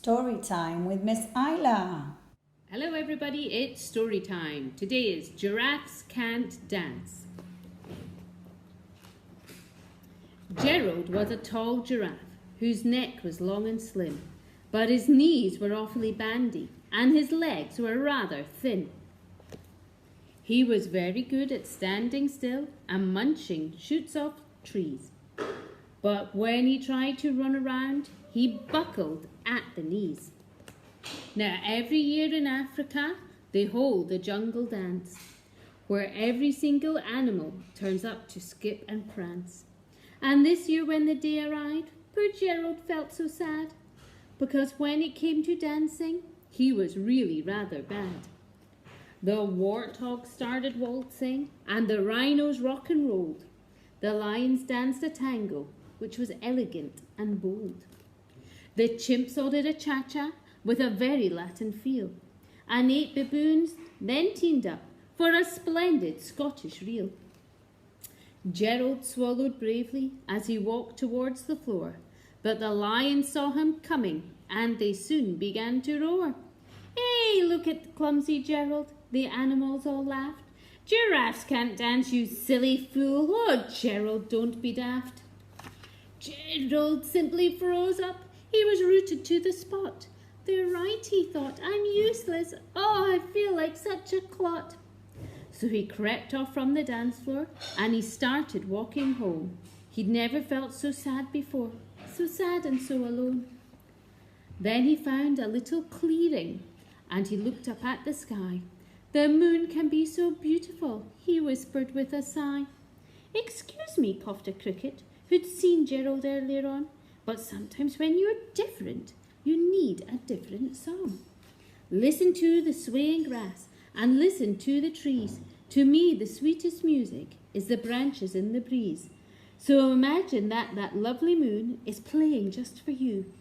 Story time with Ms Isla. Hello everybody, it's story time. Today is Giraffes Can't Dance. Gerald was a tall giraffe whose neck was long and slim, but his knees were awfully bandy and his legs were rather thin. He was very good at standing still and munching shoots off trees. But when he tried to run around, he buckled at the knees. Now, every year in Africa, they hold the jungle dance, where every single animal turns up to skip and prance. And this year when the day arrived, poor Gerald felt so sad, because when it came to dancing, he was really rather bad. The warthogs started waltzing, and the rhinos rock and rolled. The lions danced a tango, which was elegant and bold. The chimps all did a cha-cha with a very Latin feel, and 8 baboons then teamed up for a splendid Scottish reel. Gerald swallowed bravely as he walked towards the floor, but the lions saw him coming, and they soon began to roar. "Hey, look at clumsy Gerald," the animals all laughed. "Giraffes can't dance, you silly fool. Oh, Gerald, don't be daft." Gerald simply froze up. He was rooted to the spot. "They're right," he thought. "I'm useless. Oh, I feel like such a clot." So he crept off from the dance floor and he started walking home. He'd never felt so sad before, so sad and so alone. Then he found a little clearing and he looked up at the sky. "The moon can be so beautiful," he whispered with a sigh. "Excuse me," puffed a cricket, who'd seen Gerald earlier on, "but sometimes when you're different, you need a different song. Listen to the swaying grass and listen to the trees. To me, the sweetest music is the branches in the breeze. So imagine that lovely moon is playing just for you.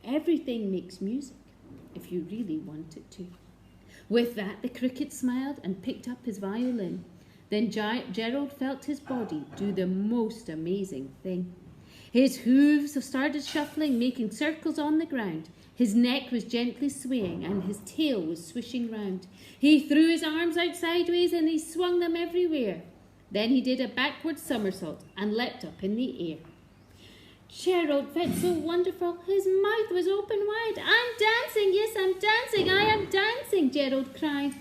Everything makes music if you really want it to." With that, the cricket smiled and picked up his violin. Then Gerald felt his body do the most amazing thing. His hooves started shuffling, making circles on the ground. His neck was gently swaying and his tail was swishing round. He threw his arms out sideways and he swung them everywhere. Then he did a backward somersault and leapt up in the air. Gerald felt so wonderful. His mouth was open wide. "I'm dancing, yes, I'm dancing, I am dancing," Gerald cried.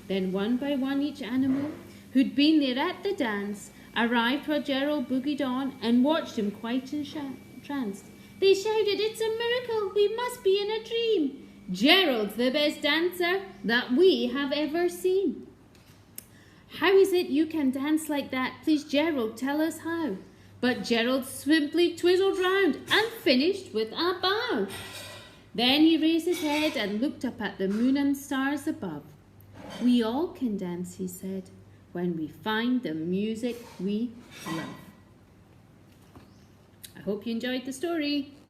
Then one by one each animal who'd been there at the dance arrived while Gerald boogied on and watched him quite entranced. They shouted, "It's a miracle, we must be in a dream. Gerald's the best dancer that we have ever seen." "How is it you can dance like that? Please, Gerald, tell us how." But Gerald simply twizzled round and finished with a bow. Then he raised his head and looked up at the moon and stars above. "We all can dance," he said, "when we find the music we love." I hope you enjoyed the story.